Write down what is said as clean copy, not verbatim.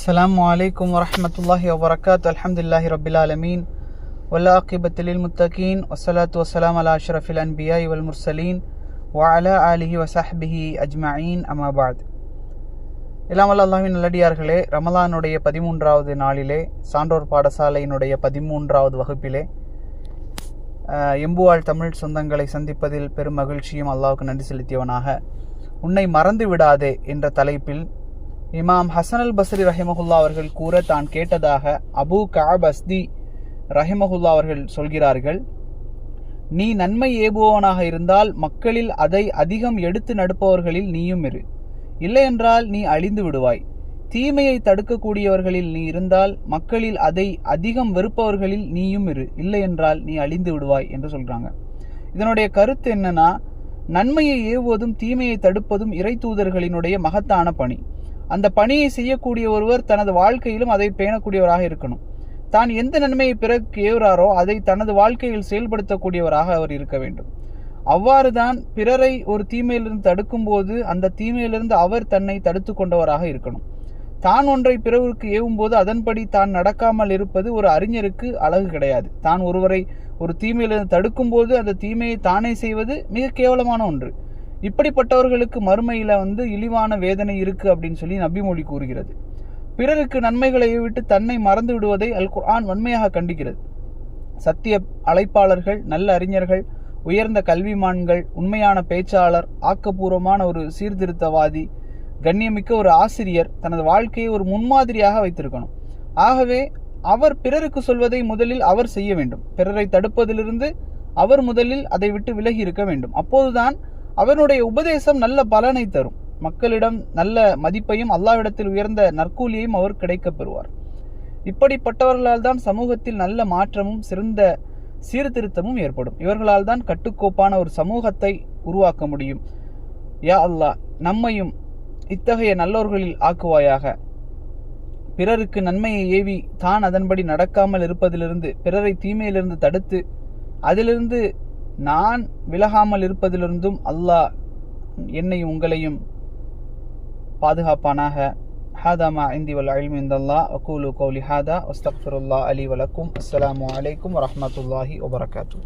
அஸ்ஸலாமு அலைக்கும் வரஹ்மத்துல்லாஹி வபரகாத்துஹு. அல்ஹம்துலில்லாஹி ரப்பில் ஆலமீன் வல்லாகிபத்து லில் முத்தகீன் வஸ்ஸலாத்து வஸ்ஸலாமு அலா அஷ்ரஃபில் அன்பியாஇ வல் முர்சலீன் வ அலா ஆலிஹி வ ஸஹ்பிஹி அஜ்மஈன் அம்மா பஅத். எல்லாம் வல்ல அல்லாஹ்வின் நல்லடியார்களே, ரமலானுடைய 13வது நாளிலே சான்றோர் பாடசாலையினுடைய 13வது வகுப்பிலே எம்புவாழ் தமிழ் சொந்தங்களை சந்திப்பதில் பெரும் மகிழ்ச்சியும் அல்லாஹ்வுக்கு நன்றி செலுத்தியவனாக, உன்னை மறந்து விடாதே என்ற தலைப்பில் இமாம் ஹசன் அல் பஸ்ரி ரஹிமஹுல்லா அவர்கள் கூற தான் கேட்டதாக அபு கஅப் அஸ்தி ரஹிமஹுல்லா அவர்கள் சொல்கிறார்கள், நீ நன்மை ஏவுபவனாக இருந்தால் மக்களில் அதை அதிகம் எடுத்து நடப்பவர்களில் நீயும் இரு, இல்லையென்றால் நீ அழிந்து விடுவாய். தீமையை தடுக்கக்கூடியவர்களில் நீ இருந்தால் மக்களில் அதை அதிகம் வெறுப்பவர்களில் நீயும் இரு, இல்லையென்றால் நீ அழிந்து விடுவாய் என்று சொல்றாங்க. இதனுடைய கருத்து என்னன்னா, நன்மையை ஏவுவதும் தீமையை தடுப்பதும் இறை தூதர்களினுடைய மகத்தான பணி. அந்த பணியை செய்யக்கூடிய ஒருவர் தனது வாழ்க்கையிலும் அதை பேணக்கூடியவராக இருக்கணும். தான் எந்த நன்மையை பிறருக்கு ஏவுறாரோ அதை தனது வாழ்க்கையில் செயல்படுத்தக்கூடியவராக அவர் இருக்க வேண்டும். அவ்வாறுதான் பிறரை ஒரு தீமையிலிருந்து தடுக்கும் போது அந்த தீமையிலிருந்து அவர் தன்னை தடுத்து கொண்டவராக இருக்கணும். தான் ஒன்றை பிறருக்கு ஏவும் போது அதன்படி தான் நடக்காமல் இருப்பது ஒரு அறிஞருக்கு அழகு கிடையாது. தான் ஒருவரை ஒரு தீமையிலிருந்து தடுக்கும் போது அந்த தீமையை தானே செய்வது மிக கேவலமான ஒன்று. இப்படிப்பட்டவர்களுக்கு மறுமையில இழிவான வேதனை இருக்கு அப்படின்னு சொல்லி நபிமொழி கூறுகிறது. பிறருக்கு நன்மைகளை விட்டு தன்னை மறந்து விடுவதை அல் குர்ஆன் வன்மையாக கண்டிக்கிறது. சத்திய அழைப்பாளர்கள், நல்ல அறிஞர்கள், உயர்ந்த கல்விமான்கள், உண்மையான பேச்சாளர், ஆக்கப்பூர்வமான ஒரு சீர்திருத்தவாதி, கண்ணியமிக்க ஒரு ஆசிரியர் தனது வாழ்க்கையை ஒரு முன்மாதிரியாக வைத்திருக்கணும். ஆகவே அவர் பிறருக்கு சொல்வதை முதலில் அவர் செய்ய வேண்டும். பிறரை தடுப்பதிலிருந்து அவர் முதலில் அதை விட்டு விலகி இருக்க வேண்டும். அப்போதுதான் அவனுடைய உபதேசம் நல்ல பலனை தரும். மக்களிடம் நல்ல மதிப்பையும் அல்லாஹ்விடத்தில் உயர்ந்த நற்கூலியையும் அவர் கிடைக்கப் பெறுவார். இப்படிப்பட்டவர்களால் தான் சமூகத்தில் நல்ல மாற்றமும் சிறந்த சீர்திருத்தமும் ஏற்படும். இவர்களால் தான் கட்டுக்கோப்பான ஒரு சமூகத்தை உருவாக்க முடியும். யா அல்லாஹ், நம்மையும் இத்தகைய நல்லோர்களில் ஆக்குவாயாக. பிறருக்கு நன்மையை ஏவி தான் அதன்படி நடக்காமல் இருப்பதிலிருந்து, பிறரை தீமையிலிருந்து தடுத்து அதிலிருந்து நான் விலகாமல் இருப்பதிலிருந்தும் அல்லாஹ் என்னையும் உங்களையும் பாதுகாப்பானாக. ஹாதா மா இந்தி வல் இல்மு இந்தல்லாஹ் வகூலு கௌலி ஹாதா வஸ்தக்ஃபிருல்லாஹ் அலி வலக்கும். அஸ்ஸலாமு அலைக்கும் வரஹ்மத்துல்லாஹி வபரகாத்துஹு.